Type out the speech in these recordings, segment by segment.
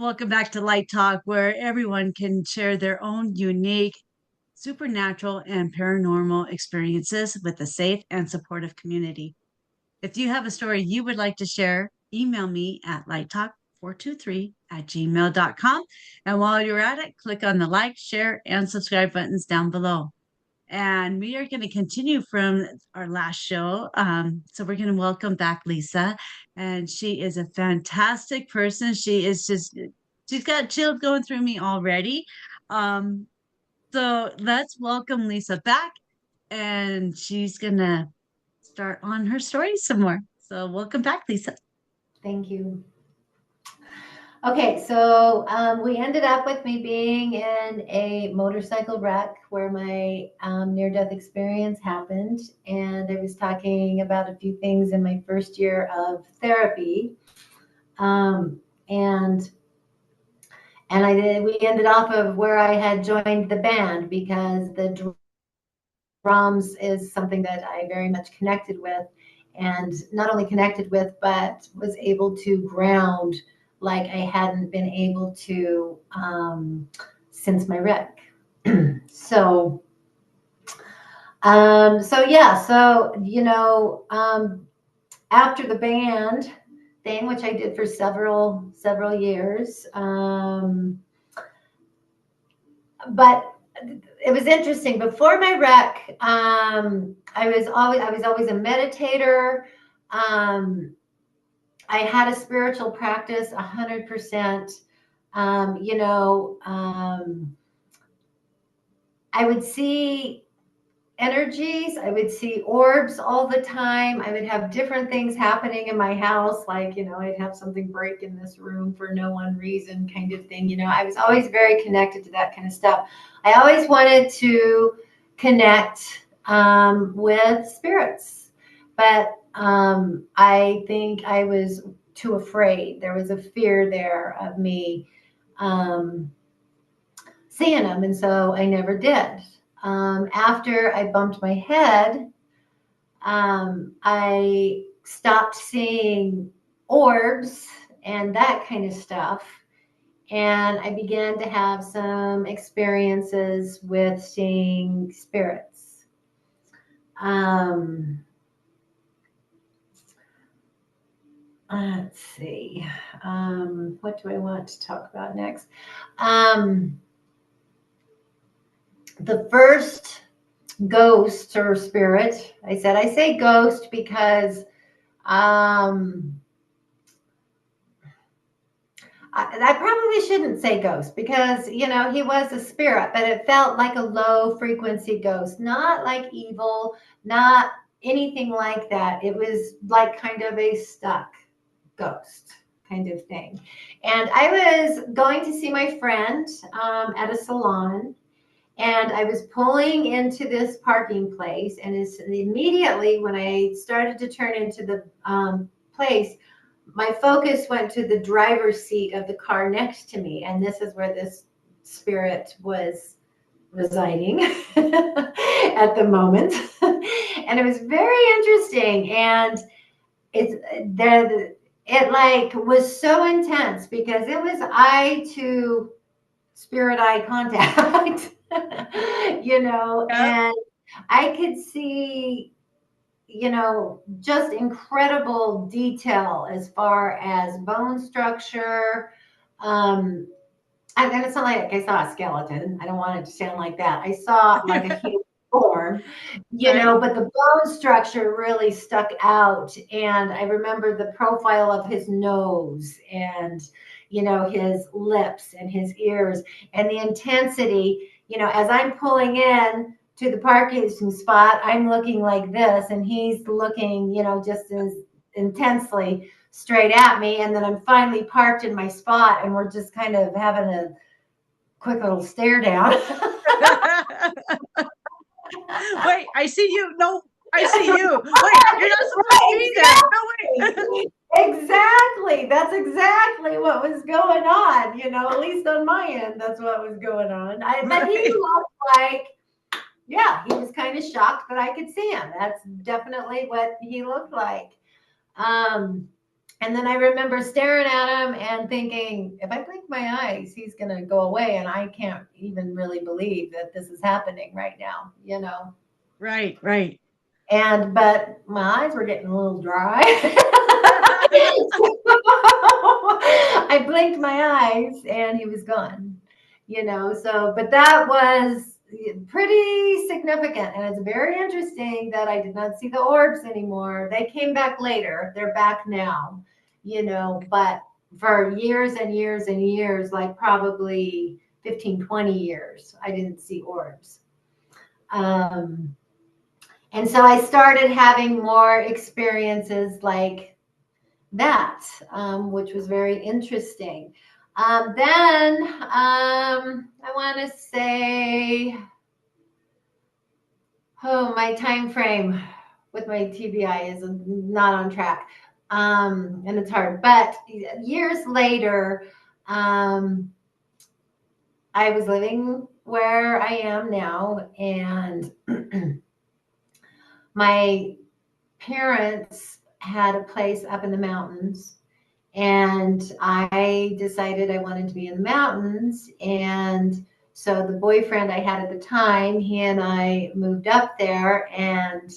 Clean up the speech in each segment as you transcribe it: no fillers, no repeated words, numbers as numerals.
Welcome back to Light Talk, where everyone can share their own unique supernatural and paranormal experiences with a safe and supportive community. If you have a story you would like to share, email me at lighttalk423@gmail.com. And while you're at it, click on the like, share, and subscribe buttons down below. And we are going to continue from our last show. So we're going to welcome back Lisa. And she is a fantastic person. She's got chills going through me already. Um, so let's welcome Lisa back. And she's going to start on her story some more. So welcome back, Lisa. Thank you. Okay, so we ended up with me being in a motorcycle wreck where my near-death experience happened, and I was talking about a few things in my first year of therapy, and we ended off of where I had joined the band because the drums is something that I very much connected with, and not only connected with, but was able to ground like I hadn't been able to since my wreck. So after the band thing, which I did for several years, but it was interesting. Before my wreck, I was always a meditator. I had a spiritual practice 100%. I would see energies. I would see orbs all the time. I would have different things happening in my house. Like, I'd have something break in this room for no one reason kind of thing. I was always very connected to that kind of stuff. I always wanted to connect with spirits, but I think I was too afraid. There was a fear there of me seeing them, and so I never did. After I bumped my head, I stopped seeing orbs and that kind of stuff, and I began to have some experiences with seeing spirits. Let's see. What do I want to talk about next? The first ghost or spirit, I say ghost because I probably shouldn't say ghost because, he was a spirit, but it felt like a low frequency ghost, not like evil, not anything like that. It was like kind of a stuck ghost kind of thing. And I was going to see my friend at a salon, and I was pulling into this parking place, and immediately when I started to turn into the place, my focus went to the driver's seat of the car next to me, and this is where this spirit was residing at the moment. And it was very interesting, and it like was so intense because it was eye to spirit eye contact. And I could see, just incredible detail as far as bone structure. And it's not like I saw a skeleton. I don't want it to sound like that. I saw like a human form, but the bone structure really stuck out. And I remember the profile of his nose and, his lips and his ears and the intensity, as I'm pulling in to the parking spot, I'm looking like this, and he's looking, just as intensely straight at me. And then I'm finally parked in my spot, and we're just kind of having a quick little stare down. Wait, I see you. No, I see you. Wait, you're not supposed to be there. No, wait. Exactly. That's exactly what was going on. At least on my end, that's what was going on. But he looked like, yeah, he was kind of shocked that I could see him. That's definitely what he looked like. And then I remember staring at him and thinking, if I blink my eyes, he's going to go away. And I can't even really believe that this is happening right now, you know? Right, right. But my eyes were getting a little dry. I blinked my eyes and he was gone, you know? So, but that was pretty significant. And it's very interesting that I did not see the orbs anymore. They came back later. They're back now, you know, but for years and years and years, like probably 15, 20 years, I didn't see orbs. And so I started having more experiences like that, which was very interesting. I want to say, oh, my time frame with my TBI is not on track, and it's hard. But years later, um, I was living where I am now, and my parents had a place up in the mountains, and I decided I wanted to be in the mountains. And so the boyfriend I had at the time, he and I moved up there, and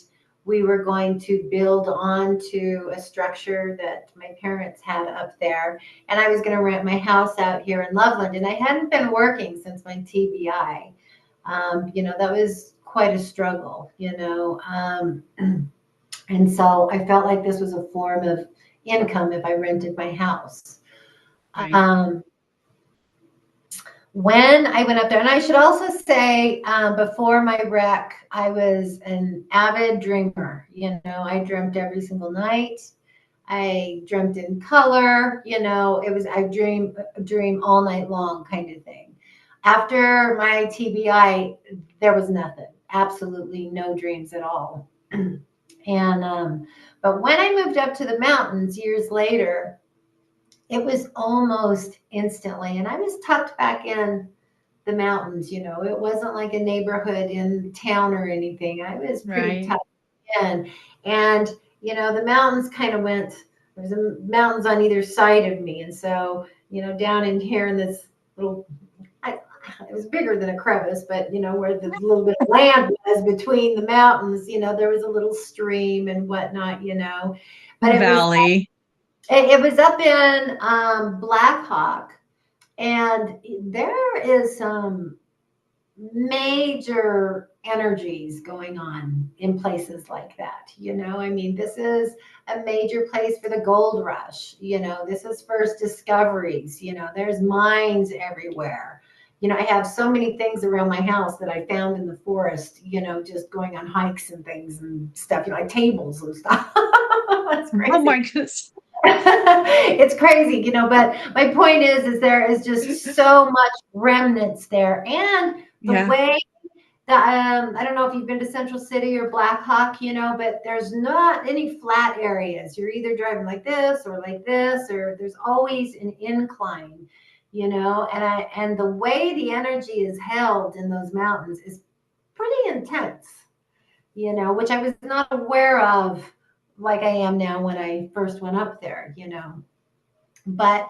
we were going to build onto a structure that my parents had up there. And I was going to rent my house out here in Loveland. And I hadn't been working since my TBI. You know, that was quite a struggle, you know. And so I felt like this was a form of income if I rented my house. Right. When I went up there, and I should also say, before my wreck, I was an avid dreamer. You know, I dreamt every single night. I dreamt in color. You know, it was I dream all night long kind of thing. After my TBI, there was nothing, absolutely no dreams at all. But when I moved up to the mountains years later, it was almost instantly, and I was tucked back in the mountains. You know, it wasn't like a neighborhood in town or anything. I was pretty Right. tucked in, and you know, the mountains kind of went. There was mountains on either side of me, and so you know, down in here in this little it was bigger than a crevice, but you know, where the little bit of land was between the mountains, you know, there was a little stream and whatnot, you know. But Valley. it was up in Black Hawk, and there is some major energies going on in places like that. You know, I mean, this is a major place for the gold rush. You know, this is first discoveries. You know, there's mines everywhere. You know, I have so many things around my house that I found in the forest, you know, just going on hikes and things and stuff, you know, like tables and stuff. That's Oh crazy. my goodness. It's crazy, you know, but my point is there is just so much remnants there. And the Yeah. way I don't know if you've been to Central City or Black Hawk, you know, but there's not any flat areas. You're either driving like this, or there's always an incline, you know, and the way the energy is held in those mountains is pretty intense, you know, which I was not aware of like I am now when I first went up there, you know. But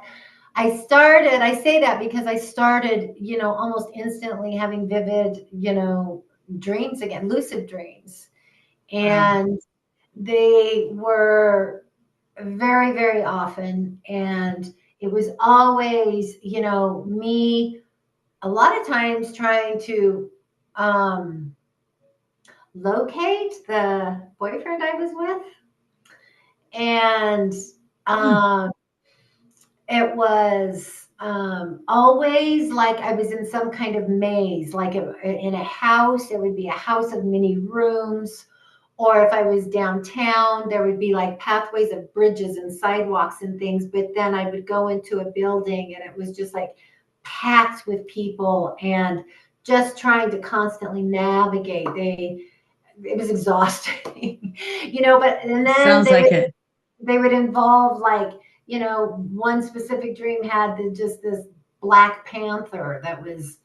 I say that because I started, you know, almost instantly having vivid, you know, dreams again, lucid dreams. Wow. And they were very, very often. And it was always, you know, me a lot of times trying to locate the boyfriend I was with. And Hmm. um, it was always like I was in some kind of maze, like in a house, it would be a house of many rooms. Or if I was downtown, there would be like pathways of bridges and sidewalks and things. But then I would go into a building and it was just like packed with people and just trying to constantly navigate. It was exhausting, you know, but and then Sounds like it. they would involve like, you know, one specific dream had just this black panther that was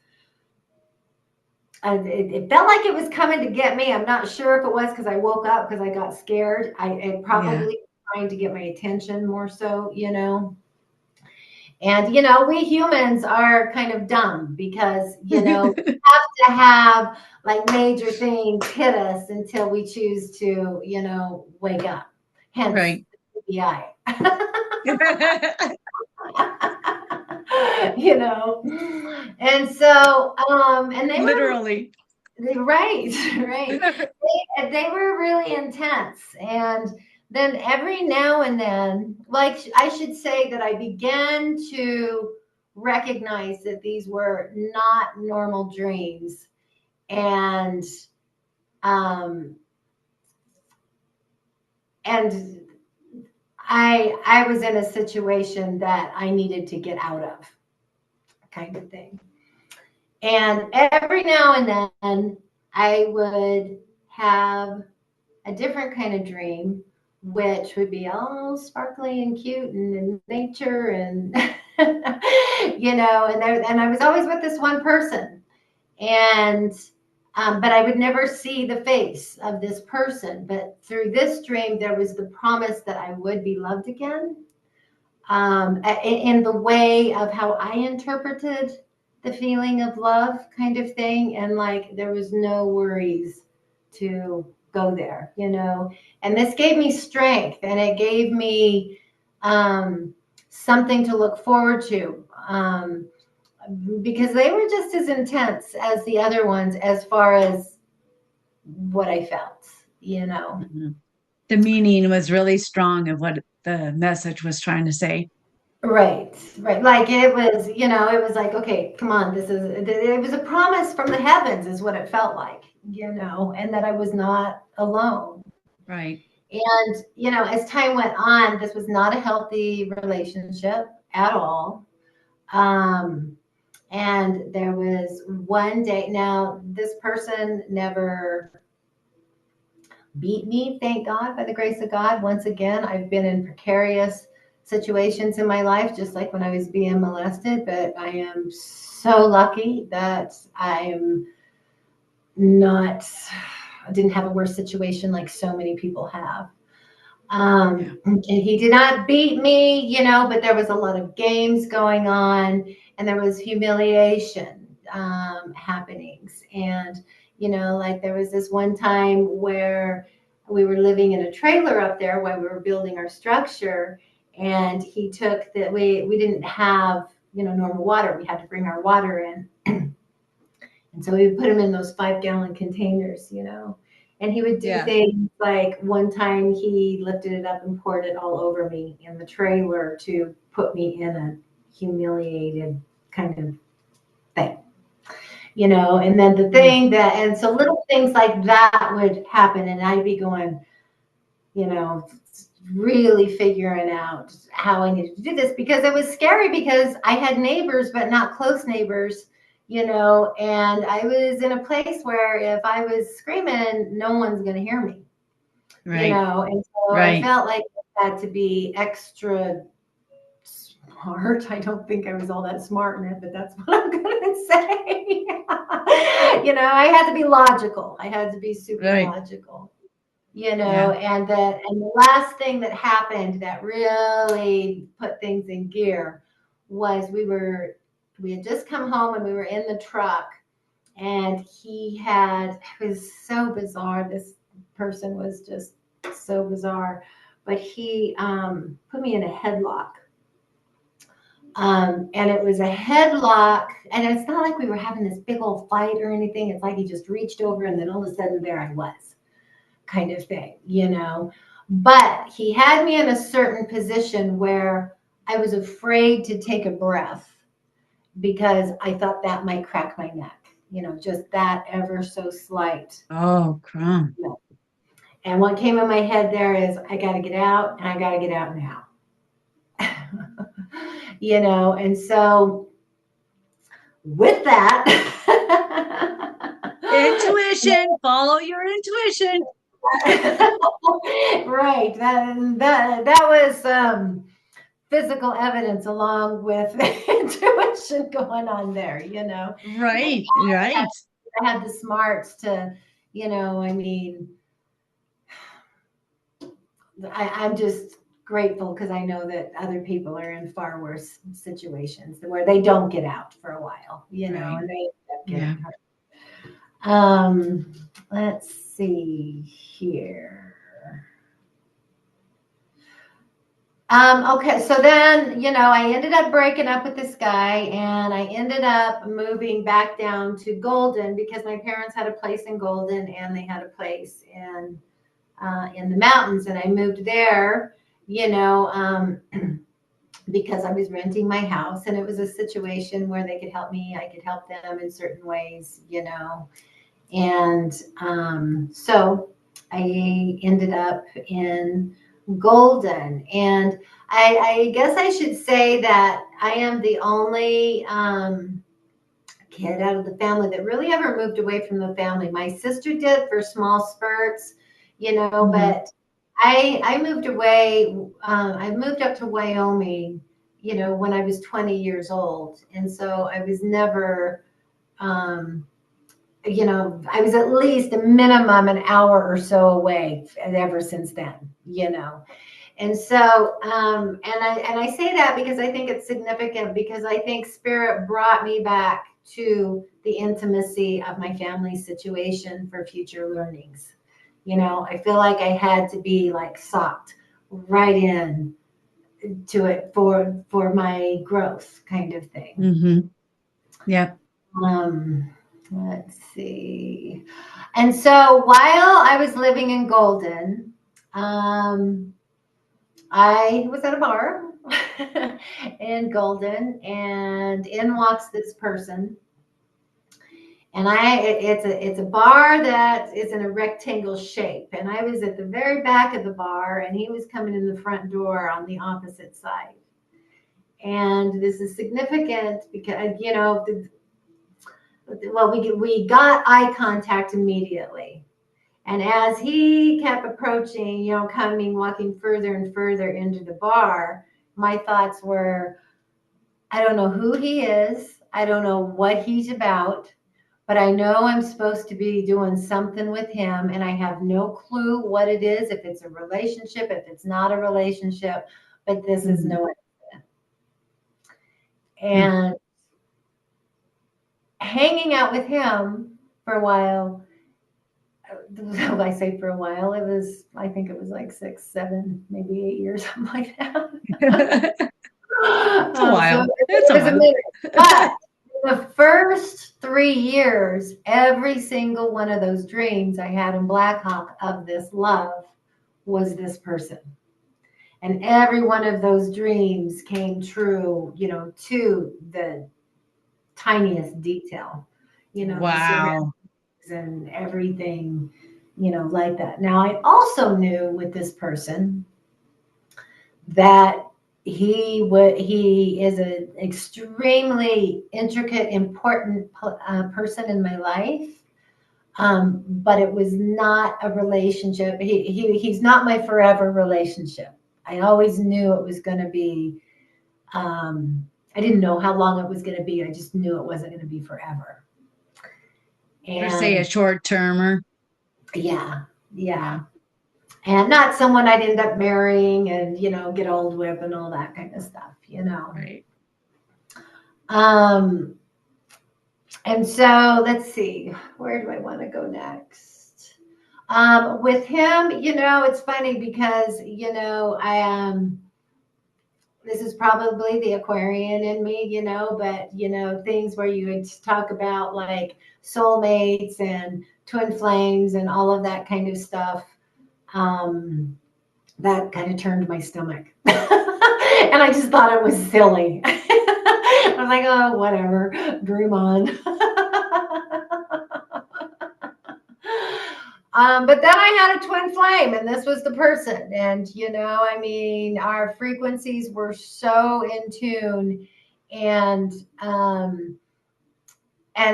it felt like it was coming to get me. I'm not sure if it was because I woke up because I got scared. It Yeah. probably trying to get my attention more so, And, we humans are kind of dumb because, we have to have like major things hit us until we choose to, wake up. Hence, Right. the TBI. And so, and they Literally. were right. They were really intense. And then every now and then, like I should say that I began to recognize that these were not normal dreams. And I was in a situation that I needed to get out of, kind of thing. And every now and then I would have a different kind of dream, which would be all sparkly and cute and in nature and, and I was always with this one person. And, but I would never see the face of this person. But through this dream, there was the promise that I would be loved again, in the way of how I interpreted the feeling of love, kind of thing. And like, there was no worries to go there, and this gave me strength, and it gave me something to look forward to, because they were just as intense as the other ones as far as what I felt, Mm-hmm. The meaning was really strong of what the message was trying to say. Right. Like it was, it was like, okay, come on, it was a promise from the heavens is what it felt like, and that I was not alone. Right. And, as time went on, this was not a healthy relationship at all. And there was one day, now this person never beat me, thank God, by the grace of God. Once again, I've been in precarious situations in my life, just like when I was being molested, but I am so lucky that I didn't have a worse situation like so many people have. And he did not beat me, but there was a lot of games going on, and there was humiliation happenings. And, like there was this one time where we were living in a trailer up there while we were building our structure, and he took that we didn't have, normal water. We had to bring our water in. And so we would put him in those 5-gallon containers, and he would do things like one time he lifted it up and poured it all over me in the trailer to put me in a humiliated kind of thing, and then the thing and so little things like that would happen, and I'd be going, really figuring out how I needed to do this, because it was scary because I had neighbors, but not close neighbors, and I was in a place where if I was screaming, no one's going to hear me, right. And so I felt like I had to be extra smart. I don't think I was all that smart in it, but that's what I'm going to say. I had to be logical. I had to be super logical. And the last thing that happened that really put things in gear was we had just come home and we were in the truck, and it was so bizarre. This person was just so bizarre, but he put me in a headlock. And it was a headlock, and it's not like we were having this big old fight or anything. It's like he just reached over, and then all of a sudden there I was, kind of thing, But he had me in a certain position where I was afraid to take a breath because I thought that might crack my neck, just that ever so slight. Oh, crumb. And what came in my head there is, I got to get out, and I got to get out now. And so with that, intuition, follow your intuition. Right. That was physical evidence along with intuition going on there, Right. I had the smarts to, I'm just grateful because I know that other people are in far worse situations where they don't get out for a while, Right. and they end up Yeah. getting hurt. Let's see here. Okay, so then, I ended up breaking up with this guy and I ended up moving back down to Golden because my parents had a place in Golden and they had a place in the mountains, and I moved there, because I was renting my house and it was a situation where they could help me, I could help them in certain ways, and so I ended up in Golden. And I guess I should say that I am the only kid out of the family that really ever moved away from the family. My sister did for small spurts, but I moved away. I moved up to Wyoming, when I was 20 years old. And so I was never, I was at least a minimum an hour or so away ever since then. And so, and I say that because I think it's significant, because I think spirit brought me back to the intimacy of my family situation for future learnings. I feel like I had to be like socked right in to it for my growth kind of thing. Mm-hmm. Yep. Let's see. And so while I was living in Golden, I was at a bar in Golden, and in walks this person. And it's a bar that is in a rectangle shape. And I was at the very back of the bar, and he was coming in the front door on the opposite side. And this is significant because, we got eye contact immediately. And as he kept approaching, walking further and further into the bar, my thoughts were, I don't know who he is. I don't know what he's about, but I know I'm supposed to be doing something with him. And I have no clue what it is, if it's a relationship, if it's not a relationship, but this is no accident. And hanging out with him for a while, I say for a while, I think it was like 6, 7, maybe 8 years, something like that. It's a while. So it was a minute. But the first 3 years, every single one of those dreams I had in Black Hawk of this love was this person. And every one of those dreams came true, to the tiniest detail, Wow. and everything, like that. Now, I also knew with this person that he is an extremely intricate, important person in my life. But it was not a relationship. He's not my forever relationship. I always knew it was going to be, I didn't know how long it was going to be. I just knew it wasn't going to be forever. Or say a short termer. Yeah. And not someone I'd end up marrying and, get old with and all that kind of stuff, Right. And so let's see, where do I want to go next? With him, it's funny because, this is probably the Aquarian in me, but, things where you would talk about like soulmates and twin flames and all of that kind of stuff. That kind of turned my stomach. And I just thought it was silly. I was like, oh, whatever, dream on. But then I had a twin flame, and this was the person. And, our frequencies were so in tune. And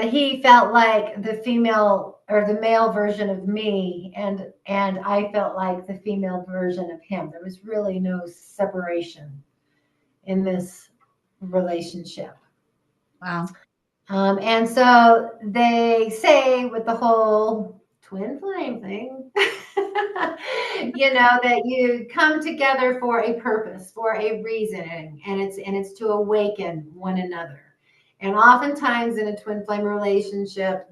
he felt like the female or the male version of me, and I felt like the female version of him. There was really no separation in this relationship. Wow. And so they say with the whole twin flame thing. That you come together for a purpose, for a reason, and it's to awaken one another. And oftentimes in a twin flame relationship,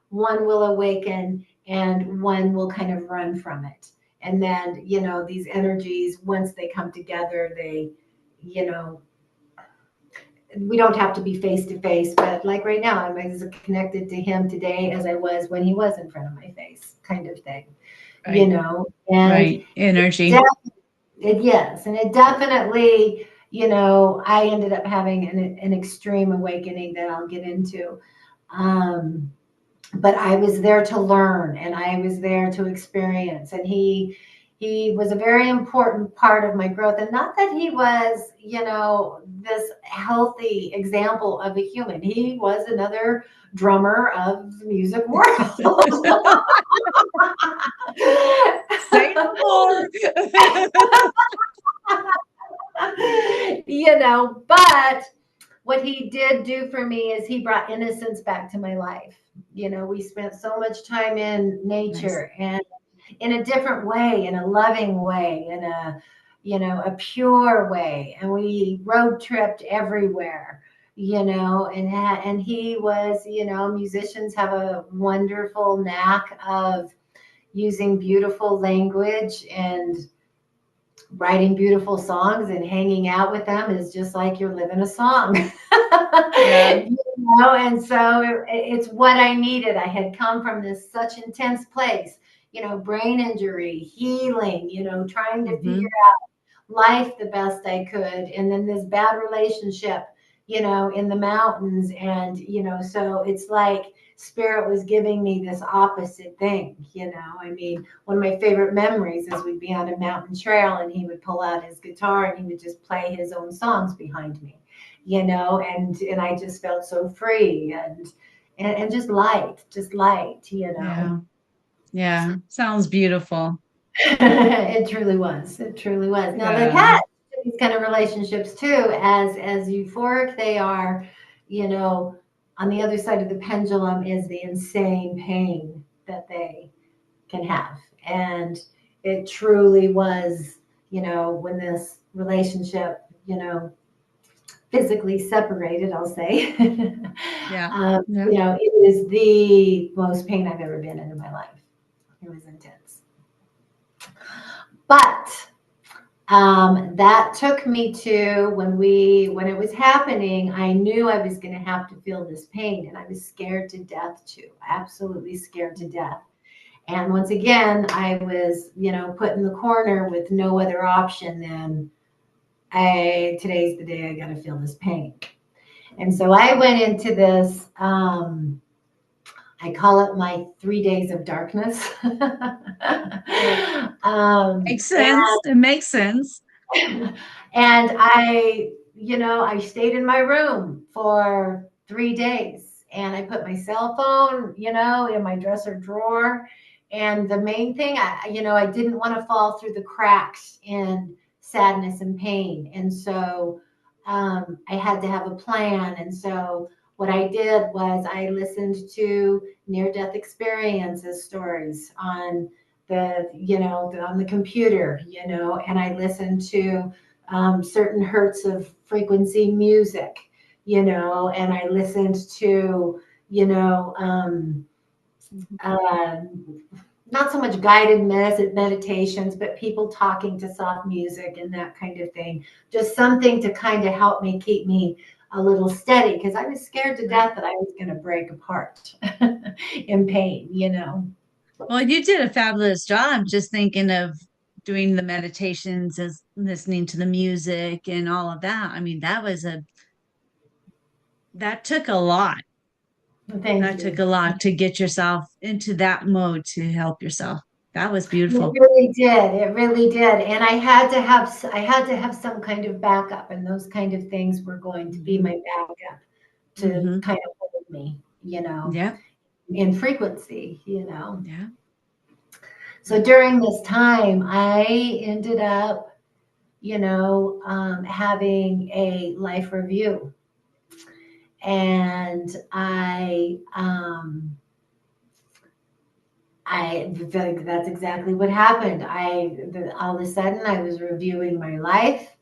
one will awaken and one will kind of run from it. And then, these energies, once they come together, you know, we don't have to be face to face, but like right now, I'm as connected to him today as I was when he was in front of my face, kind of thing, Right. and Right. Energy. yes. And it definitely, I ended up having an extreme awakening that I'll get into. But I was there to learn and I was there to experience. And he was a very important part of my growth. And not that he was, this healthy example of a human. He was another drummer of the music world. Say no more. But what he did do for me is he brought innocence back to my life. We spent so much time in nature and in a different way, in a loving way, in a pure way. And we road tripped everywhere, and he was, musicians have a wonderful knack of using beautiful language and writing beautiful songs, and hanging out with them is just like you're living a song. Yeah. And so it's what I needed. I had come from this such intense place, brain injury, healing, trying to figure out life the best I could. And then this bad relationship, in the mountains. And, so it's like spirit was giving me this opposite thing. One of my favorite memories is we'd be on a mountain trail and he would pull out his guitar and he would just play his own songs behind me, and I just felt so free and just light, Yeah. Yeah. Sounds beautiful. It truly was. It truly was. Now they've had these kind of relationships too, as euphoric they are, on the other side of the pendulum is the insane pain that they can have. And it truly was, when this relationship, physically separated, I'll say. Yeah. It was the most pain I've ever been in my life. It was intense. But that took me to when it was happening, I knew I was going to have to feel this pain, and I was scared to death too, absolutely scared to death. And once again, I was, put in the corner with no other option than today's the day I got to feel this pain. And so I went into this, I call it my 3 days of darkness. Makes sense. It makes sense. And I stayed in my room for 3 days, and I put my cell phone, in my dresser drawer. And the main thing, I didn't want to fall through the cracks in sadness and pain. And so I had to have a plan. And so what I did was I listened to near-death experiences stories on on the computer, and I listened to certain hertz of frequency music, and I listened to, not so much guided meditations, but people talking to soft music and that kind of thing. Just something to kind of help me keep me a little steady, because I was scared to death that I was going to break apart in pain, Well, you did a fabulous job just thinking of doing the meditations as listening to the music and all of that. I mean, that took a lot. Thank you. Took a lot to get yourself into that mode to help yourself. That was beautiful. It really did. It really did. And I had to have some kind of backup, and those kind of things were going to be my backup to kind of hold me, Yeah. in frequency, Yeah. So during this time, I ended up, having a life review. And I I think that's exactly what happened. All of a sudden I was reviewing my life,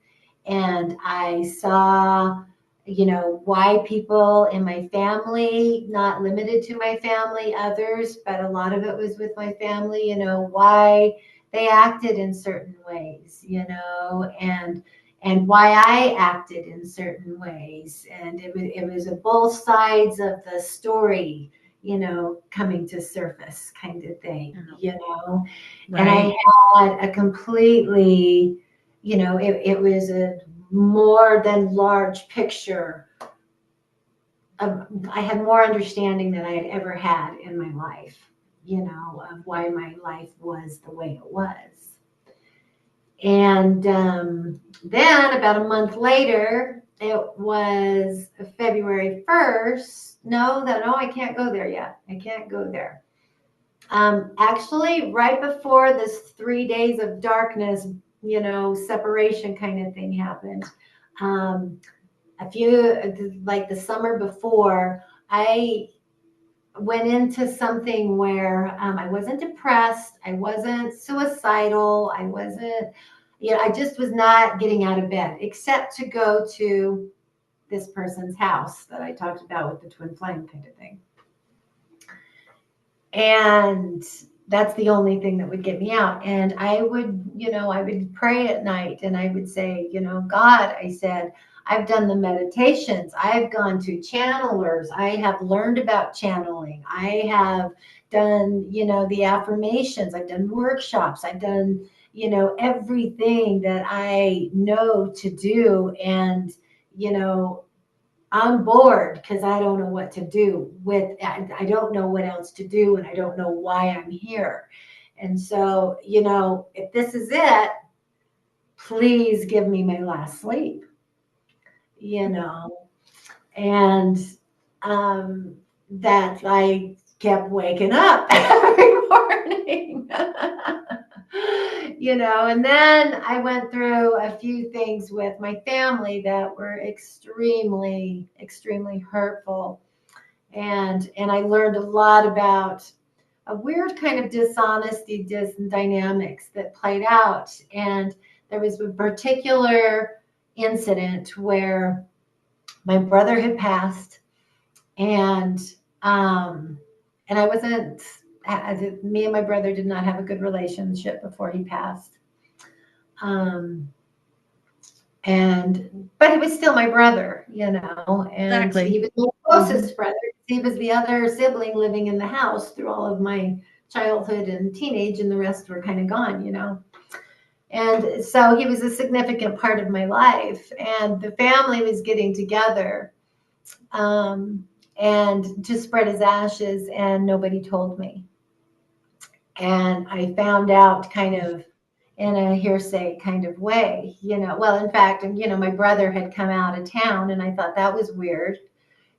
and I saw, why people in my family, not limited to my family, others, but a lot of it was with my family, why they acted in certain ways, and why I acted in certain ways. And it was a both sides of the story, coming to surface kind of thing, and Right. I had a completely, it was a more than large picture of, I had more understanding than I had ever had in my life, of why my life was the way it was. And then about a month later, it was February 1st. No, I can't go there yet. I can't go there. Actually, right before this 3 days of darkness, separation kind of thing happened. Like the summer before, I went into something where I wasn't depressed, I wasn't suicidal, I wasn't, I just was not getting out of bed except to go to this person's house that I talked about with the twin flame kind of thing. And that's the only thing that would get me out. And I would pray at night, and I would say, God, I said, I've done the meditations. I've gone to channelers. I have learned about channeling. I have done, the affirmations. I've done workshops. I've done, everything that I know to do. And, I'm bored because I don't know what to do with. I don't know what else to do, and I don't know why I'm here. And so, if this is it, please give me my last sleep, and that I kept waking up every morning. And then I went through a few things with my family that were extremely, extremely hurtful. And I learned a lot about a weird kind of dishonesty dynamics that played out. And there was a particular incident where my brother had passed, and I wasn't, me and my brother did not have a good relationship before he passed. But he was still my brother, and Exactly. he was my closest brother. He was the other sibling living in the house through all of my childhood and teenage, and the rest were kind of gone, And so he was a significant part of my life, and the family was getting together, and to spread his ashes, and nobody told me. And I found out kind of in a hearsay kind of way, well, in fact, my brother had come out of town, and I thought that was weird,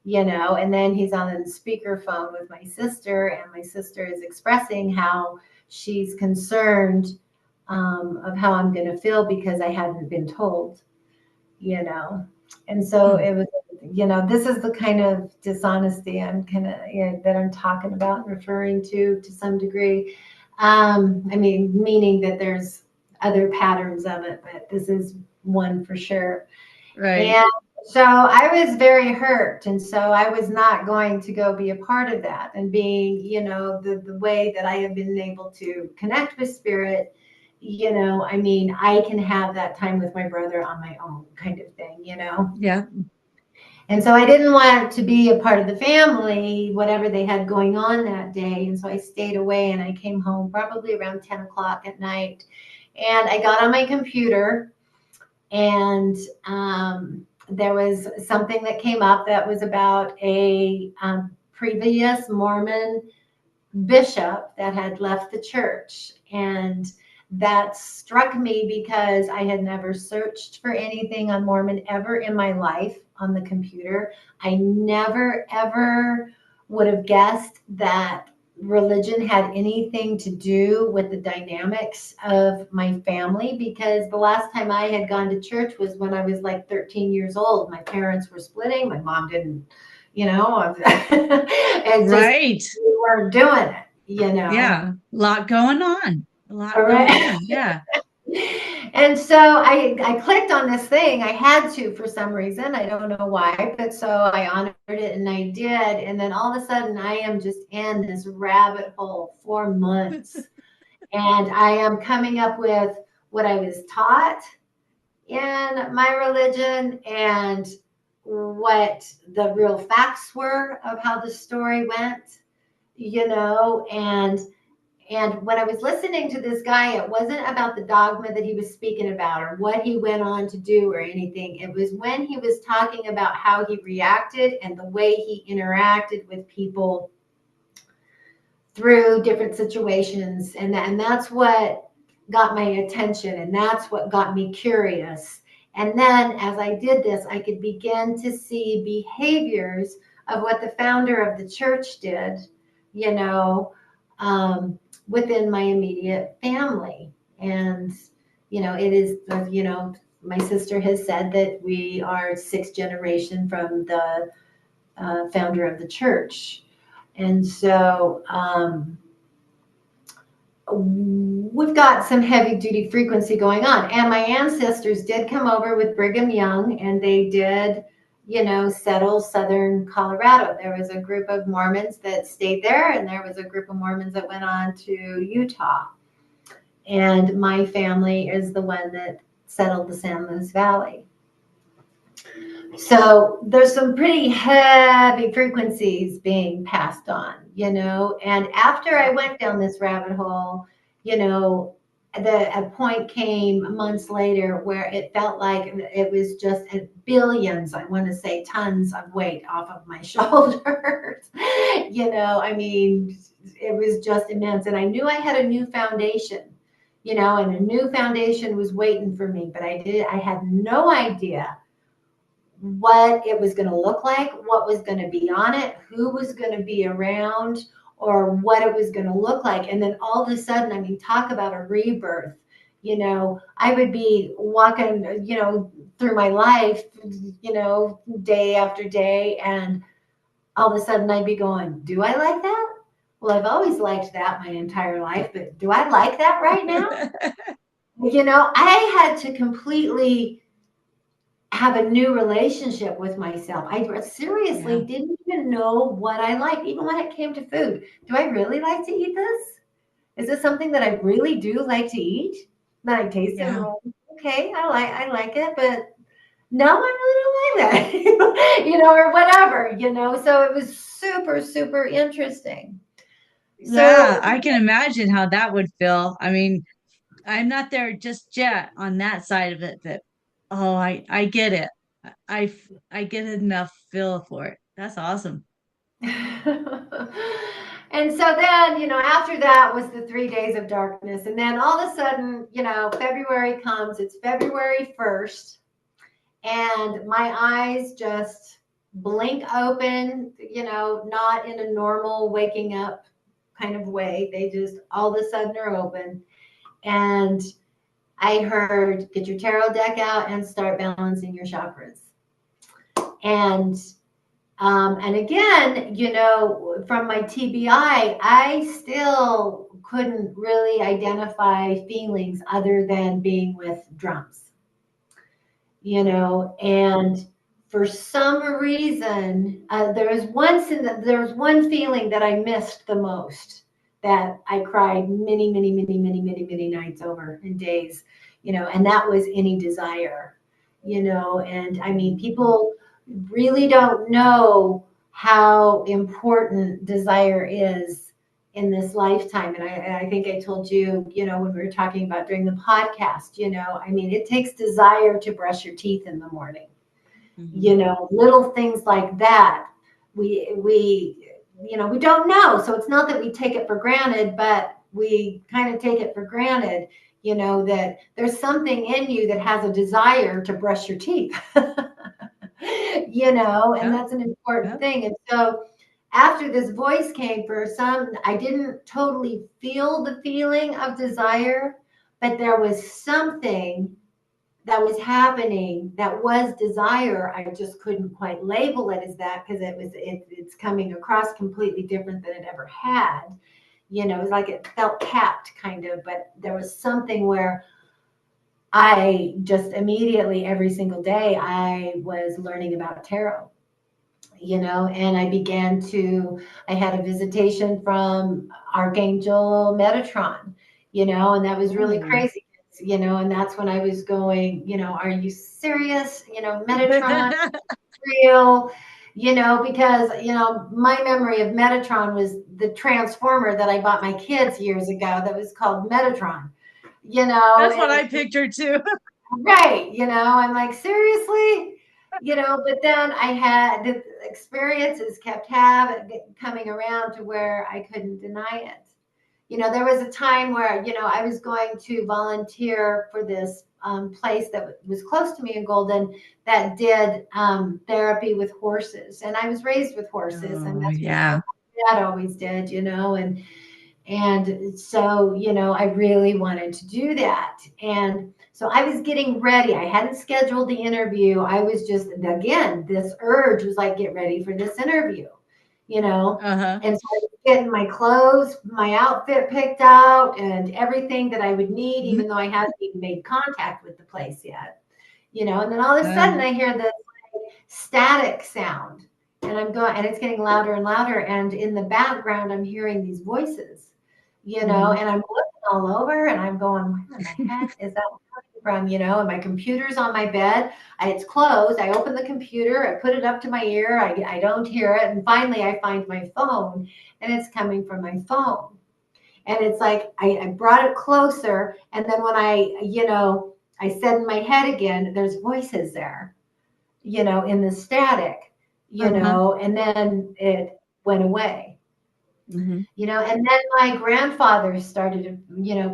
and then he's on the speakerphone with my sister, and my sister is expressing how she's concerned of how I'm going to feel because I hadn't been told, and so it was, this is the kind of dishonesty I'm kind of, that I'm talking about and referring to some degree. Meaning that there's other patterns of it, but this is one for sure. Right. And so I was very hurt. And so I was not going to go be a part of that. And being, the way that I have been able to connect with spirit, I can have that time with my brother on my own kind of thing, Yeah. And so I didn't want to be a part of the family, whatever they had going on that day. And so I stayed away, and I came home probably around 10 o'clock at night. And I got on my computer, and there was something that came up that was about a previous Mormon bishop that had left the church. And that struck me because I had never searched for anything on Mormon ever in my life on the computer. I never, ever would have guessed that religion had anything to do with the dynamics of my family, because the last time I had gone to church was when I was like 13 years old. My parents were splitting. My mom didn't, and Right. we weren't doing it, Yeah. A lot going on. A lot All going right. on. Yeah. And so I clicked on this thing. I had to for some reason. I don't know why, but so I honored it and I did. And then all of a sudden I am just in this rabbit hole for months. And I am coming up with what I was taught in my religion and what the real facts were of how the story went, and when I was listening to this guy, it wasn't about the dogma that he was speaking about or what he went on to do or anything. It was when he was talking about how he reacted and the way he interacted with people through different situations. And that's what got my attention. And that's what got me curious. And then as I did this, I could begin to see behaviors of what the founder of the church did, you know, within my immediate family. And, it is, my sister has said that we are sixth generation from the founder of the church. And so we've got some heavy duty frequency going on. And my ancestors did come over with Brigham Young and they did, settle southern Colorado. There was a group of Mormons that stayed there, and there was a group of Mormons that went on to Utah. And my family is the one that settled the San Luis Valley. So there's some pretty heavy frequencies being passed on, and after I went down this rabbit hole, a point came months later where it felt like it was just billions, I want to say tons of weight off of my shoulders. I mean, it was just immense. And I knew I had a new foundation, and a new foundation was waiting for me, but I had no idea what it was going to look like, what was going to be on it, who was going to be around, or what it was going to look like. And then all of a sudden, I mean, talk about a rebirth. I would be walking, through my life, day after day. And all of a sudden I'd be going, do I like that? Well, I've always liked that my entire life, but do I like that right now? I had to completely have a new relationship with myself. I seriously didn't even know what I liked, even when it came to food. Do I really like to eat this? Is this something that I really do like to eat? That I taste it? Okay, I like it, but no, I really don't like that, or whatever, So it was super, super interesting. Yeah, I can imagine how that would feel. I mean, I'm not there just yet on that side of it, but oh, I get it. I get enough feel for it. That's awesome. And so then, after that was the 3 days of darkness. And then all of a sudden, February comes. It's February 1st. And my eyes just blink open, not in a normal waking up kind of way. They just all of a sudden are open. And I heard, get your tarot deck out and start balancing your chakras. And again, from my TBI, I still couldn't really identify feelings other than being with drums, and for some reason, there was one feeling that I missed the most, that I cried many, many, many, many, many, many nights over and days, and that was any desire, and I mean, people really don't know how important desire is in this lifetime. And I think I told you, when we were talking about during the podcast, I mean, it takes desire to brush your teeth in the morning, little things like that. We don't know. So it's not that we take it for granted, but we kind of take it for granted, that there's something in you that has a desire to brush your teeth. And that's an important thing. And so after this voice came, for some, I didn't totally feel the feeling of desire, but there was something that was happening that was desire. I just couldn't quite label it as that, because it's coming across completely different than it ever had, It was like it felt capped kind of, but there was something where I just immediately every single day I was learning about tarot, and I had a visitation from Archangel Metatron, and that was really crazy, and that's when I was going, are you serious? Metatron real, because, my memory of Metatron was the transformer that I bought my kids years ago that was called Metatron, That's what and I pictured too. right, I'm like, seriously? But then I had the experiences kept coming around to where I couldn't deny it. There was a time where, I was going to volunteer for this place that was close to me in Golden that did therapy with horses. And I was raised with horses, and Oh, that's yeah. what my dad always did, and so, I really wanted to do that. And so I was getting ready. I hadn't scheduled the interview. I was just, again, this urge was like, get ready for this interview, Uh-huh. And so I was getting my clothes, my outfit picked out, and everything that I would need, even though I hadn't even made contact with the place yet, and then all of a sudden I hear this static sound. And I'm going, and it's getting louder and louder. And in the background, I'm hearing these voices, and I'm looking all over and I'm going, where in the heck is that coming from? And my computer's on my bed. It's closed. I open the computer, I put it up to my ear. I don't hear it. And finally I find my phone, and it's coming from my phone. And it's like, I brought it closer. And then when I said in my head again, there's voices there, in the static, and then it went away. Mm-hmm. And then my grandfather started,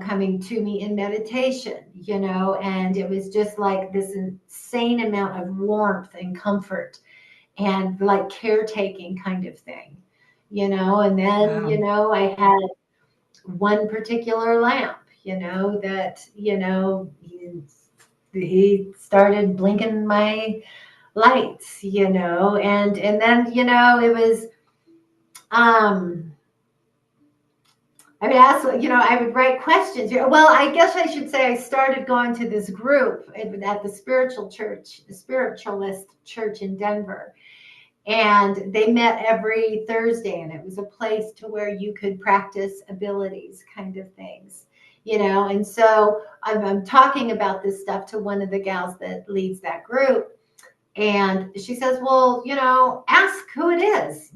coming to me in meditation, and it was just like this insane amount of warmth and comfort and like caretaking kind of thing, and then, Wow. I had one particular lamp, that, he started blinking my lights, and then, it was, I would ask, I would write questions. Well, I guess I should say I started going to this group at the spiritualist church in Denver. And they met every Thursday, and it was a place to where you could practice abilities kind of things, And so I'm talking about this stuff to one of the gals that leads that group. And she says, well, ask who it is.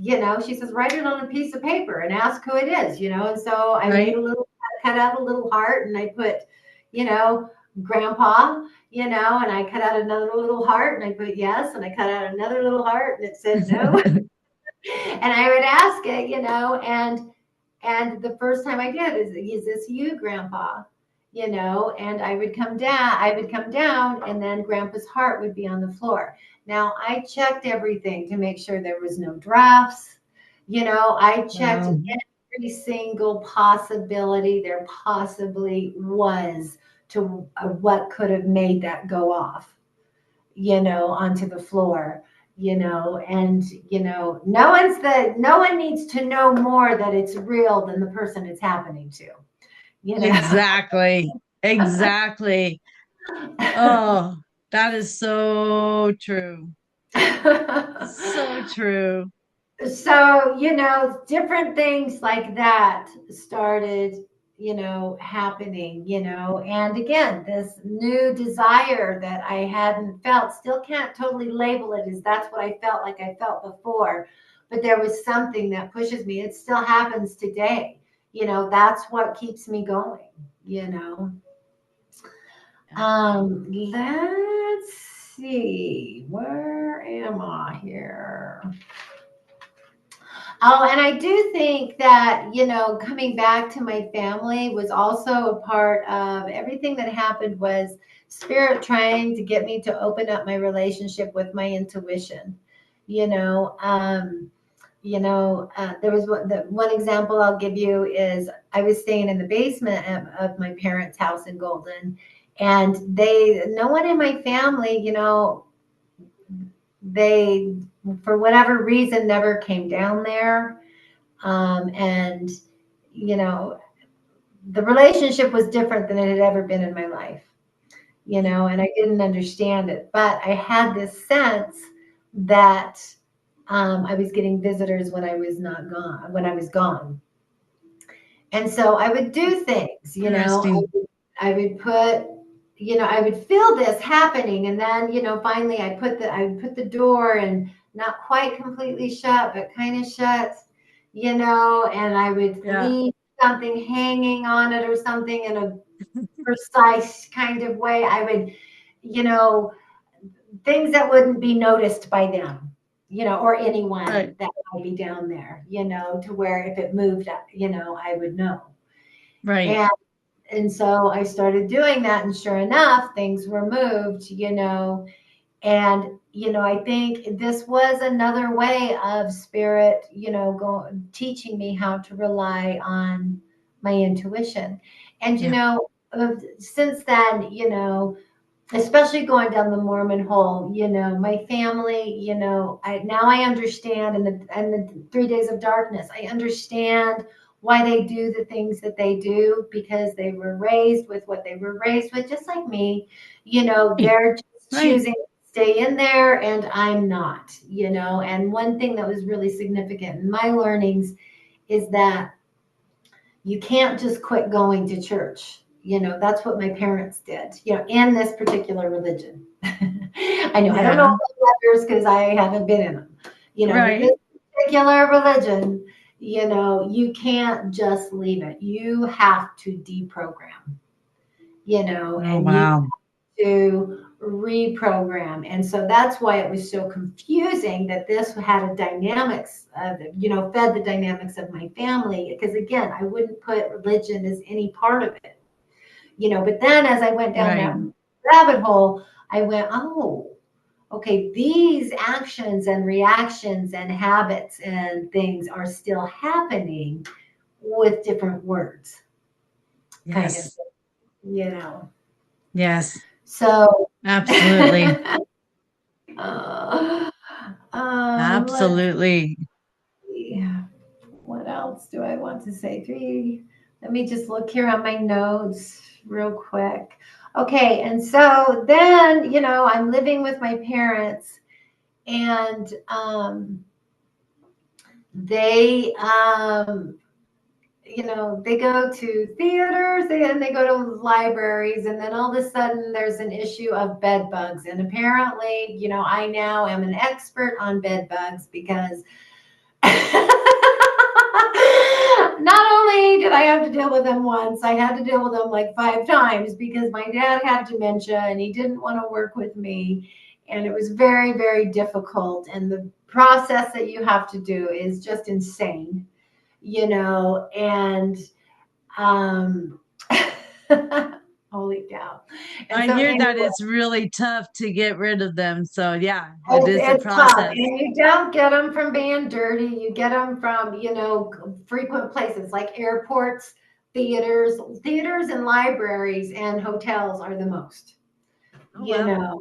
She says, write it on a piece of paper and ask who it is, And so I made cut out a little heart, and I put, grandpa, and I cut out another little heart and I put yes, and I cut out another little heart and it said no. And I would ask it, and the first time I did is this you, grandpa? And I would come down, and then grandpa's heart would be on the floor. Now I checked everything to make sure there was no drafts. I checked every single possibility there possibly was to what could have made that go off, onto the floor, and, no one needs to know more that it's real than the person it's happening to, Exactly. Exactly. Oh, that is so true. So true. So, different things like that started, happening, and again, this new desire that I hadn't felt, still can't totally label it as that's what I felt like I felt before, but there was something that pushes me. It still happens today. That's what keeps me going, Let's see, where am I here? Oh, and I do think that, coming back to my family was also a part of everything that happened was spirit trying to get me to open up my relationship with my intuition. There was one example I'll give you is I was staying in the basement of my parents' house in Golden, and no one in my family, they, for whatever reason, never came down there. And, the relationship was different than it had ever been in my life, and I didn't understand it. But I had this sense that I was getting visitors when I was not gone, when I was gone. And so I would do things, Interesting. I would put, I would feel this happening. And then, finally I would put the door and not quite completely shut, but kind of shut, and I would Yeah. leave something hanging on it or something in a precise kind of way. I would, you know, things that wouldn't be noticed by them, or anyone Right. that might be down there, to where if it moved, I would know. Right. And so I started doing that, and sure enough, things were moved, and I think this was another way of spirit, teaching me how to rely on my intuition. And Yeah. since then, especially going down the Mormon hole, my family, I understand, and the 3 days of darkness, I understand why they do the things that they do, because they were raised with what they were raised with, just like me. They're just Right. choosing to stay in there, and I'm not. And one thing that was really significant in my learnings is that you can't just quit going to church. That's what my parents did, in this particular religion. I know, I don't know Yeah. about others because I haven't been in them, but this Right. particular religion, you can't just leave it. You have to deprogram, Oh, and you wow. to reprogram. And so that's why it was so confusing that this had a dynamics of, fed the dynamics of my family. Because again, I wouldn't put religion as any part of it, but then as I went down Right. that rabbit hole, I went, oh, okay, these actions and reactions and habits and things are still happening with different words, kind of, Yes. you know. Yes. So, Absolutely. uh, let's Absolutely. see. What else do I want to say? Three. Let me just look here on my notes real quick. Okay, and so then, I'm living with my parents, and they, they go to theaters and they go to libraries, and then all of a sudden there's an issue of bed bugs. And apparently, I now am an expert on bed bugs because not only did I have to deal with them once, I had to deal with them like 5 times because my dad had dementia and he didn't want to work with me. And it was very, very difficult. And the process that you have to do is just insane, and um, holy cow. And I so, hear anyway, that it's really tough to get rid of them. So, yeah, it It's, is a it's tough, process. and you don't get them from being dirty. You get them from, frequent places like airports, theaters and libraries and hotels are the most, Oh, you well. know.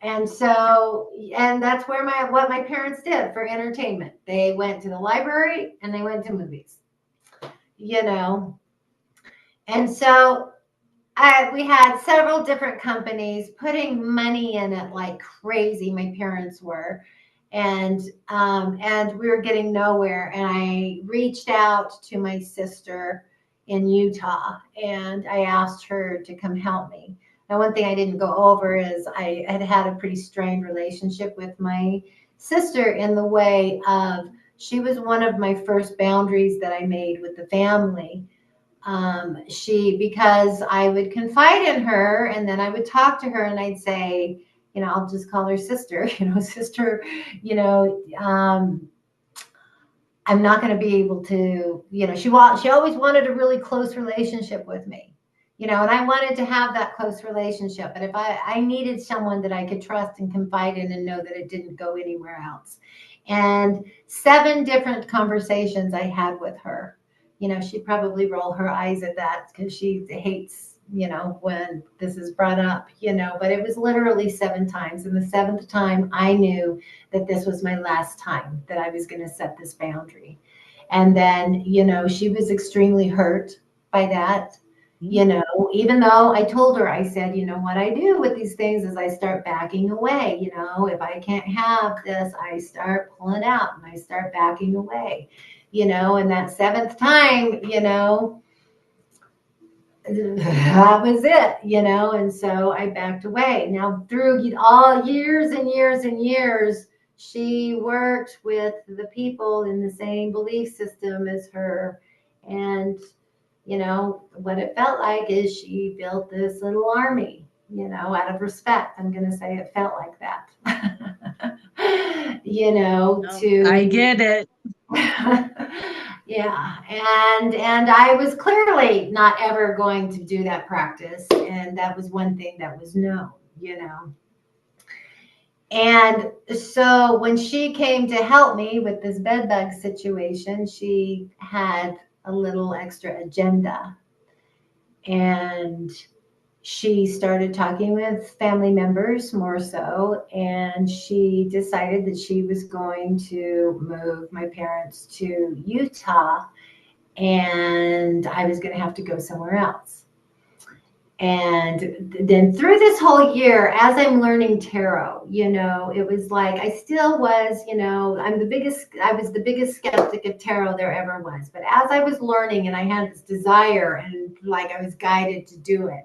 And so, and that's where what my parents did for entertainment. They went to the library and they went to movies, you know. And so we had several different companies putting money in it like crazy. My parents were, and we were getting nowhere. And I reached out to my sister in Utah, and I asked her to come help me. Now, one thing I didn't go over is I had had a pretty strained relationship with my sister in the way of she was one of my first boundaries that I made with the family. Because I would confide in her, and then I would talk to her and I'd say, I'll just call her sister, sister, I'm not going to be able to, she always wanted a really close relationship with me, and I wanted to have that close relationship. But if I needed someone that I could trust and confide in and know that it didn't go anywhere else. And 7 different conversations I had with her. She'd probably roll her eyes at that because she hates, when this is brought up, but it was literally 7 times. And the 7th time I knew that this was my last time that I was going to set this boundary. And then, you know, she was extremely hurt by that. You know, even though I told her, I said, you know, what I do with these things is I start backing away. You know, if I can't have this, I start pulling out and I start backing away, you know, and that seventh time, you know, that was it, you know, and so I backed away. Now, through all years and years and years, she worked with the people in the same belief system as her. And you know, what it felt like is she built this little army, you know, out of respect. I'm going to say it felt like that, you know, Oh, I to, get it. yeah. And I was clearly not ever going to do that practice. And that was one thing that was known, you know. And so when she came to help me with this bed bug situation, she had a little extra agenda. And she started talking with family members more so, and she decided that she was going to move my parents to Utah, and I was going to have to go somewhere else. And then through this whole year, as I'm learning tarot, you know, it was like I still was, you know, I was the biggest skeptic of tarot there ever was. But as I was learning and I had this desire and like I was guided to do it,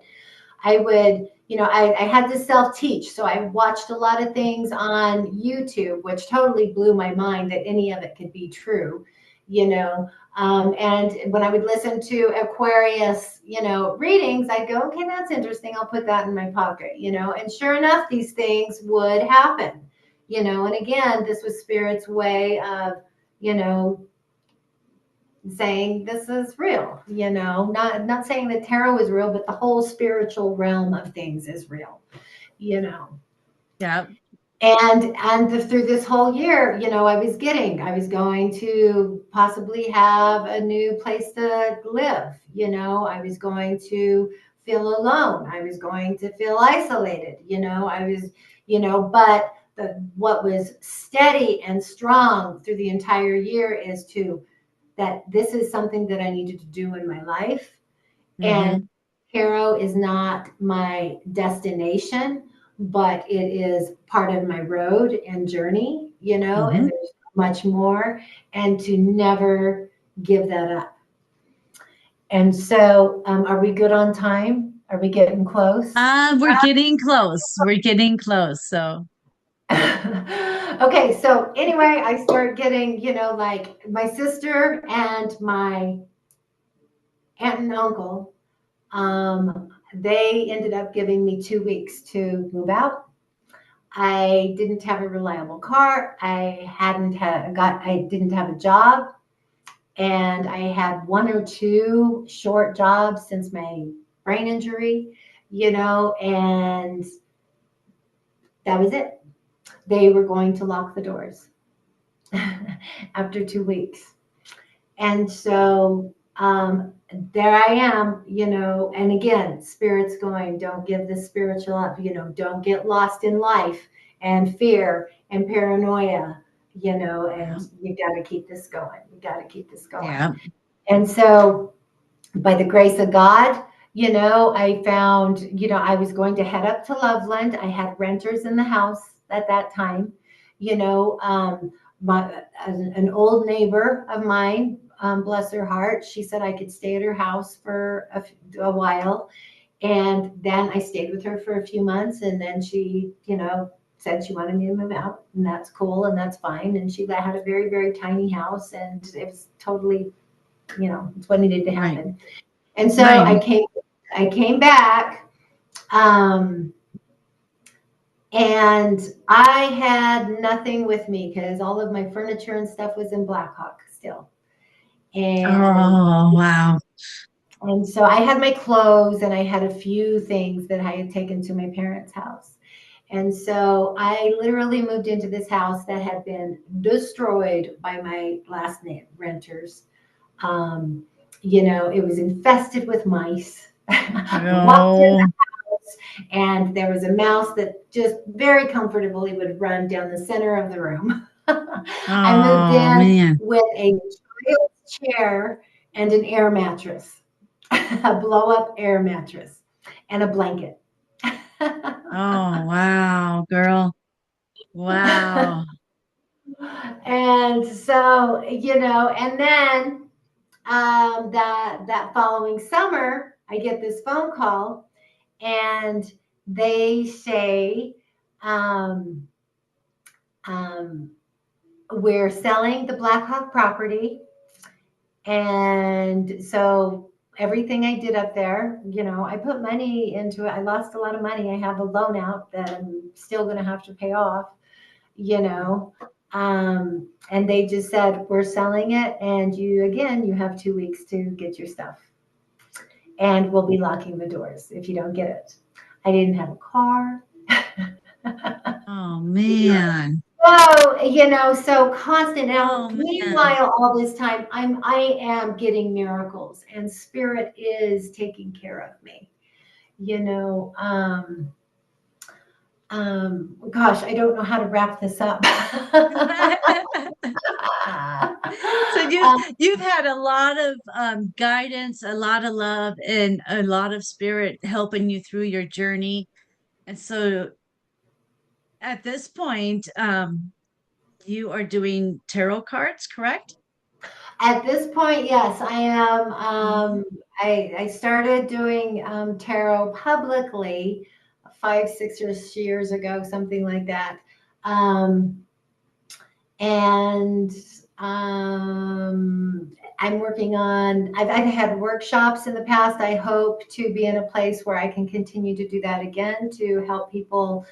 I would, you know, I had to self-teach. So I watched a lot of things on YouTube, which totally blew my mind that any of it could be true, you know. And when I would listen to Aquarius, you know, readings, I'd go, okay, that's interesting. I'll put that in my pocket, you know. And sure enough, these things would happen, you know. And again, this was Spirit's way of, you know, saying this is real, you know, not saying that tarot is real, but the whole spiritual realm of things is real, you know. Yeah. And through this whole year, you know, I was going to possibly have a new place to live, you know. I was going to feel alone. I was going to feel isolated, you know. I was, you know, but what was steady and strong through the entire year is that this is something that I needed to do in my life. And tarot is not my destination, but it is part of my road and journey, you know, and there's much more, and to never give that up. And so, are we good on time? Are we getting close? We're getting close. We're getting close. So okay, so anyway, I start getting, you know, like my sister and my aunt and uncle, they ended up giving me 2 weeks to move out. I didn't have a reliable car. I didn't have a job, and I had one or two short jobs since my brain injury, you know, and that was it. They were going to lock the doors after 2 weeks. And so there I am, you know, and again, Spirit's going, don't give the spiritual up, you know, don't get lost in life and fear and paranoia, you know, and you got to keep this going. You got to keep this going. yeah. And so by the grace of God, you know, I found, you know, I was going to head up to Loveland. I had renters in the house at that time, you know, an old neighbor of mine, bless her heart, she said I could stay at her house for a while. And then I stayed with her for a few months. And then she, you know, said she wanted me to move out. And that's cool. And that's fine. And she had a very, very tiny house. And it was totally, you know, it's what needed to happen. Right. And so I came back. And I had nothing with me because all of my furniture and stuff was in Blackhawk still. And oh, wow. And so I had my clothes and I had a few things that I had taken to my parents' house. And so I literally moved into this house that had been destroyed by my last name renters. You know, it was infested with mice. I walked in the house and there was a mouse that just very comfortably would run down the center of the room. I moved in with a child chair, and an air mattress, a blow up air mattress, and a blanket. Oh, wow, girl. Wow. And so, and then that following summer, I get this phone call, and they say, um, um, we're selling the Blackhawk property. And so everything I did up there, I put money into it. I lost a lot of money. I have a loan out that I'm still going to have to pay off, you know. And they just said, we're selling it. And you have 2 weeks to get your stuff. And we'll be locking the doors if you don't get it. I didn't have a car. Oh, man. So constant. Now, Oh, man. meanwhile, all this time, I am getting miracles, and spirit is taking care of me. You know, gosh, I don't know how to wrap this up. So you've had a lot of guidance, a lot of love, and a lot of spirit helping you through your journey. And so at this point, you are doing tarot cards, correct? At this point, yes, I am. Mhm. I started doing tarot publicly 5, 6 years ago, something like that. Um, and I'm working on. I've had workshops in the past. I hope to be in a place where I can continue to do that again to help people,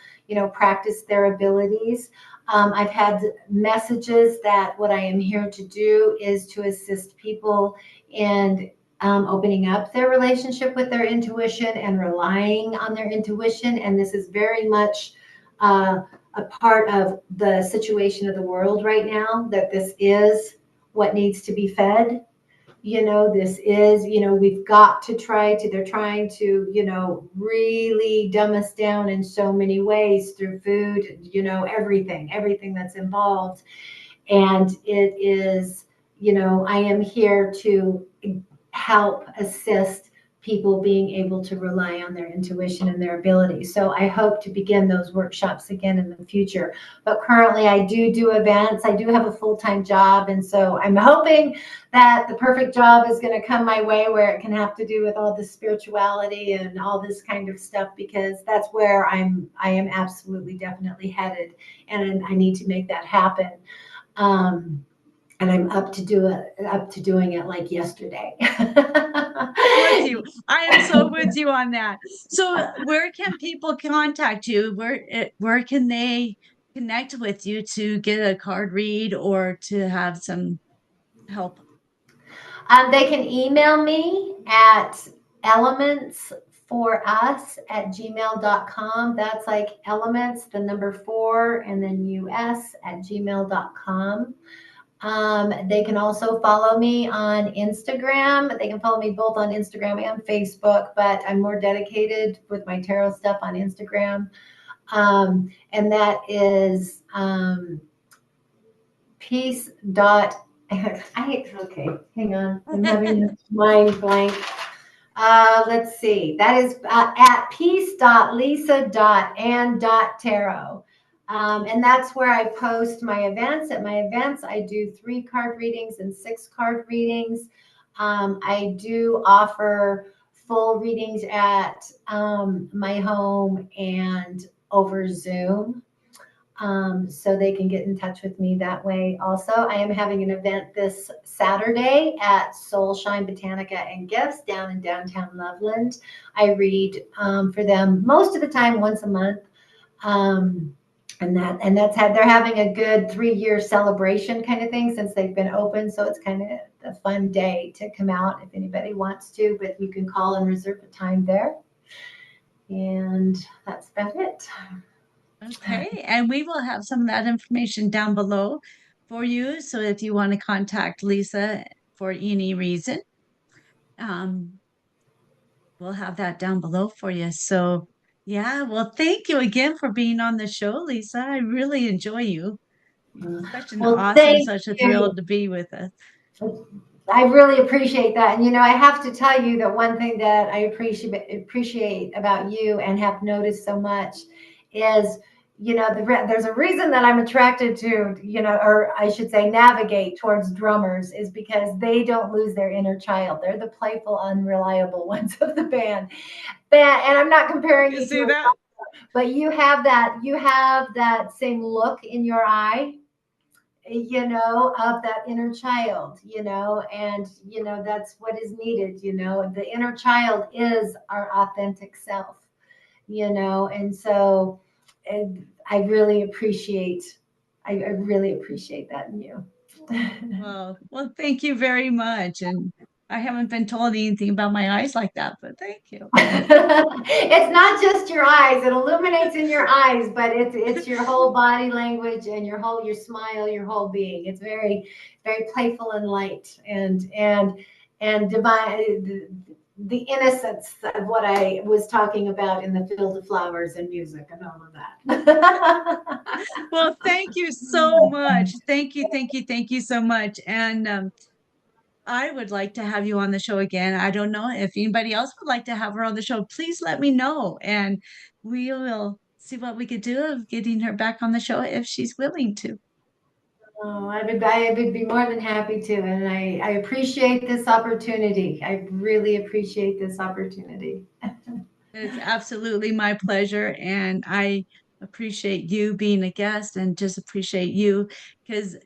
practice their abilities. I've had messages that what I am here to do is to assist people in opening up their relationship with their intuition and relying on their intuition. And this is very much a part of the situation of the world right now, that this is what needs to be fed. This is, we've got to they're trying to, really dumb us down in so many ways through food, everything that's involved. And it is, I am here to help assist people being able to rely on their intuition and their abilities. So I hope to begin those workshops again in the future. But currently I do events. I do have a full-time job. And so I'm hoping that the perfect job is going to come my way, where it can have to do with all the spirituality and all this kind of stuff, because that's where I am absolutely definitely headed. And I need to make that happen. And I'm up to doing it like yesterday. With you. I am so with you on that. So where can people contact you? Where can they connect with you to get a card read or to have some help? They can email me at elementsforus@gmail.com. That's like elements, the number 4, and then us@gmail.com. They can also follow me on Instagram. They can follow me both on Instagram and Facebook, but I'm more dedicated with my tarot stuff on Instagram. And that is peace dot. Okay, hang on. I'm having a mind blank. Let's see. That is at peace.lisa.and.tarot. And that's where I post my events. At my events, I do 3 card readings and 6 card readings. I do offer full readings at my home and over Zoom. So they can get in touch with me that way. Also, I am having an event this Saturday at Soul Shine Botanica and Gifts down in downtown Loveland. I read for them most of the time once a month. They're having a good 3-year celebration kind of thing since they've been open. So it's kind of a fun day to come out if anybody wants to, but you can call and reserve a time there. And that's about it. Okay, and we will have some of that information down below for you. So if you want to contact Lisa for any reason, um, we'll have that down below for you. So yeah, well, thank you again for being on the show, Lisa. I really enjoy you. Such an Well, awesome, thank such a thrill you. to be with us. I really appreciate that. And I have to tell you that one thing that I appreciate about you and have noticed so much is, there's a reason that I'm attracted to, or I should say navigate towards drummers, is because they don't lose their inner child. They're the playful, unreliable ones of the band. And I'm not comparing You you to see a, that? but you have that same look in your eye, of that inner child, and, that's what is needed. The inner child is our authentic self, and so, and I really appreciate that in you. Well, thank you very much. And I haven't been told anything about my eyes like that, but thank you. It's not just your eyes; it illuminates in your eyes, but it's your whole body language and your smile, your whole being. It's very, very playful and light, and divine. The innocence of what I was talking about in the field of flowers and music and all of that. Well, thank you so much. Thank you so much. And I would like to have you on the show again. I don't know if anybody else would like to have her on the show. Please let me know, and we will see what we could do of getting her back on the show if she's willing to. Oh, I would be more than happy to, and I appreciate this opportunity. I really appreciate this opportunity. It's absolutely my pleasure, and I appreciate you being a guest and just appreciate you because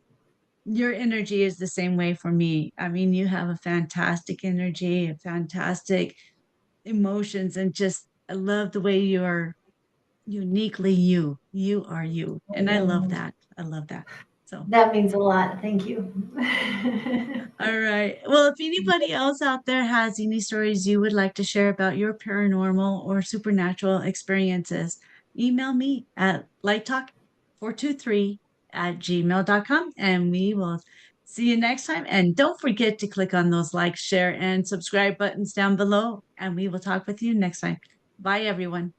your energy is the same way for me. I mean, you have a fantastic energy, a fantastic emotions, and just I love the way you're uniquely you. You are you. And I love that. I love that. So, That means a lot. Thank you. all right. Well, if anybody else out there has any stories you would like to share about your paranormal or supernatural experiences, email me at lighttalk423@gmail.com and we will see you next time. And don't forget to click on those like, share, and subscribe buttons down below. And we will talk with you next time. Bye, everyone.